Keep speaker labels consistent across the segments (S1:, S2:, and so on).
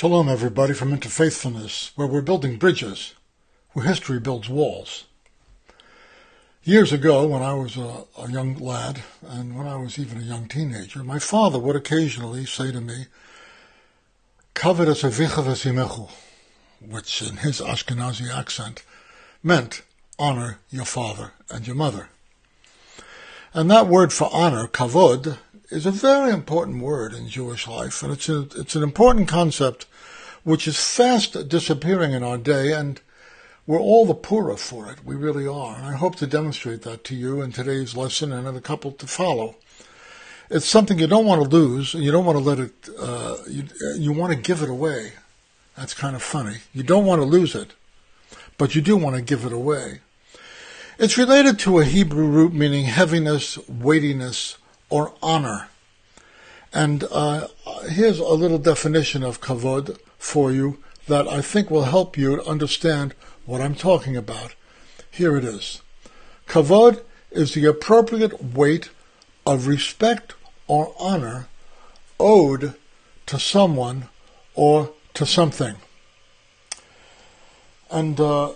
S1: Shalom, everybody, from Interfaithfulness, where we're building bridges, where history builds walls. Years ago, when I was a young lad, and when I was even a young teenager, my father would occasionally say to me, Kavod es avicha v'simechu, which in his Ashkenazi accent meant honor your father and your mother. And that word for honor, kavod, is a very important word in Jewish life, and it's an important concept which is fast disappearing in our day, and we're all the poorer for it. We really are. And I hope to demonstrate that to you in today's lesson and in a couple to follow. It's something you don't want to lose, and you don't want to let it, you want to give it away. That's kind of funny. You don't want to lose it, but you do want to give it away. It's related to a Hebrew root meaning heaviness, weightiness, or honor. And here's a little definition of kavod for you that I think will help you understand what I'm talking about. Here it is. Kavod is the appropriate weight of respect or honor owed to someone or to something. And I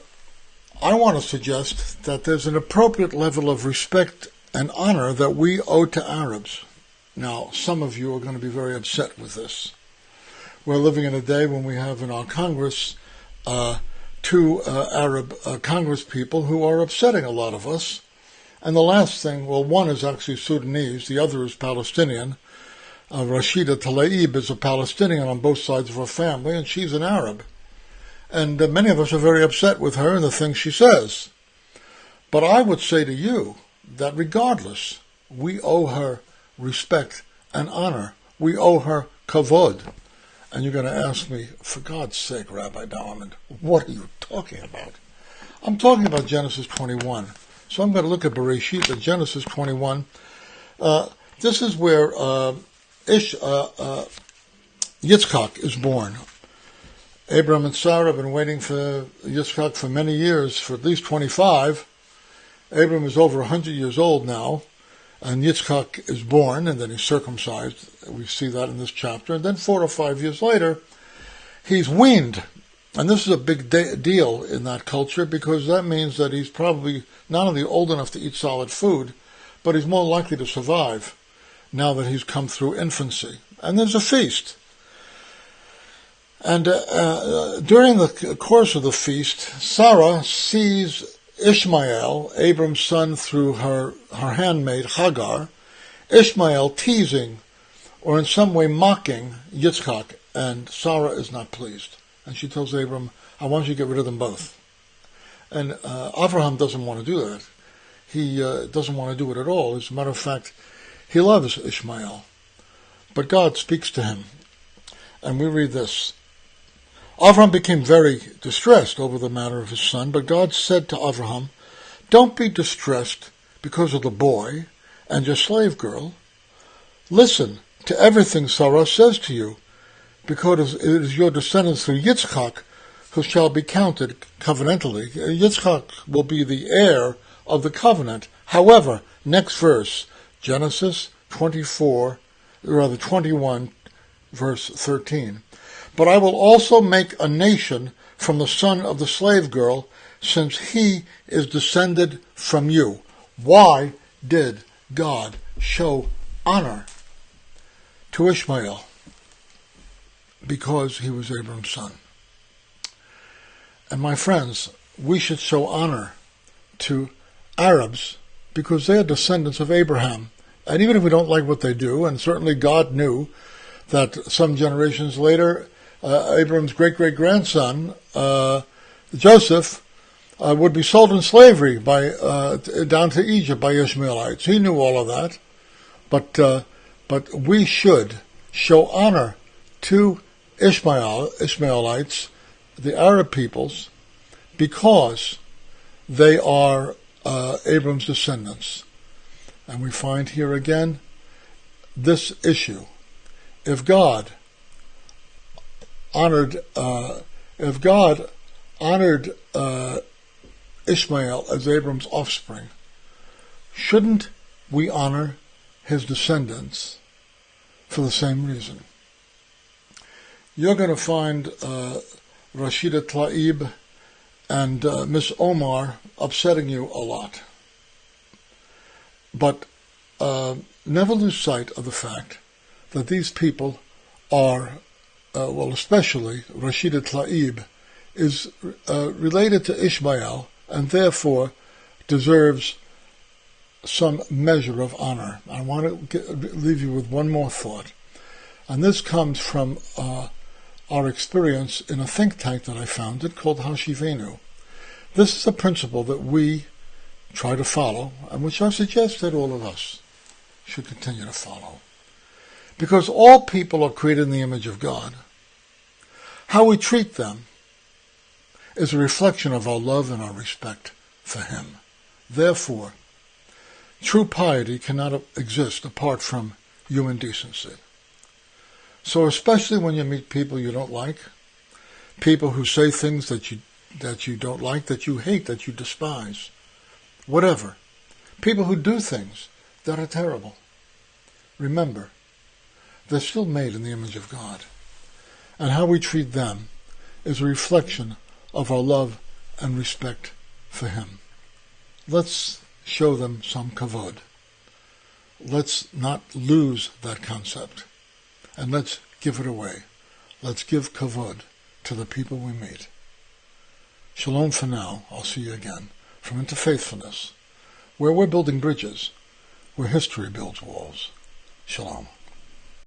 S1: want to suggest that there's an appropriate level of respect and honor that we owe to Arabs. Now, some of you are going to be very upset with this. We're living in a day when we have in our Congress two Arab Congress people who are upsetting a lot of us. And the last thing, well, one is actually Sudanese, the other is Palestinian. Rashida Tlaib is a Palestinian on both sides of her family, and she's an Arab. And many of us are very upset with her and the things she says. But I would say to you that regardless, we owe her respect and honor. We owe her kavod. And you're going to ask me, for God's sake, Rabbi Dalman, what are you talking about? I'm talking about Genesis 21. So I'm going to look at Bereshit in Genesis 21. This is where Yitzchak is born. Abram and Sarah have been waiting for Yitzchak for many years, for at least 25. Abram is over 100 years old now, and Yitzchak is born, and then he's circumcised. We see that in this chapter. And then 4 or 5 years later, he's weaned. And this is a big deal in that culture, because that means that he's probably not only old enough to eat solid food, but he's more likely to survive now that he's come through infancy. And there's a feast. And during the course of the feast, Sarah sees Ishmael, Abram's son, through her handmaid Hagar, Ishmael teasing or in some way mocking Yitzchak, and Sarah is not pleased. And she tells Abram, I want you to get rid of them both. And Abraham doesn't want to do that. He doesn't want to do it at all. As a matter of fact, he loves Ishmael. But God speaks to him. And we read this. Avraham became very distressed over the matter of his son, but God said to Avraham, don't be distressed because of the boy and your slave girl. Listen to everything Sarah says to you, because it is your descendants through Yitzchak who shall be counted covenantally. Yitzchak will be the heir of the covenant. However, next verse, Genesis 21, verse 13. But I will also make a nation from the son of the slave girl, since he is descended from you. Why did God show honor to Ishmael? Because he was Abram's son. And my friends, we should show honor to Arabs because they are descendants of Abraham. And even if we don't like what they do, and certainly God knew that some generations later, Abram's great-great-grandson, Joseph, would be sold in slavery down to Egypt by Ishmaelites. He knew all of that. But we should show honor to Ishmaelites, the Arab peoples, because they are Abram's descendants. And we find here again this issue. If God honored Ishmael as Abram's offspring, shouldn't we honor his descendants for the same reason? you're going to find Rashida Tlaib and Miss Omar upsetting you a lot. But never lose sight of the fact that these people are, especially Rashida Tlaib, is related to Ishmael and therefore deserves some measure of honor. I want to leave you with one more thought. And this comes from our experience in a think tank that I founded called Hashivenu. This is a principle that we try to follow, and which I suggest that all of us should continue to follow. Because all people are created in the image of God. How we treat them is a reflection of our love and our respect for Him. Therefore, true piety cannot exist apart from human decency. So especially when you meet people you don't like, people who say things that you don't like, that you hate, that you despise, whatever, people who do things that are terrible, remember, they're still made in the image of God. And how we treat them is a reflection of our love and respect for Him. Let's show them some kavod. Let's not lose that concept. And let's give it away. Let's give kavod to the people we meet. Shalom for now. I'll see you again from Interfaithfulness, where we're building bridges, where history builds walls. Shalom.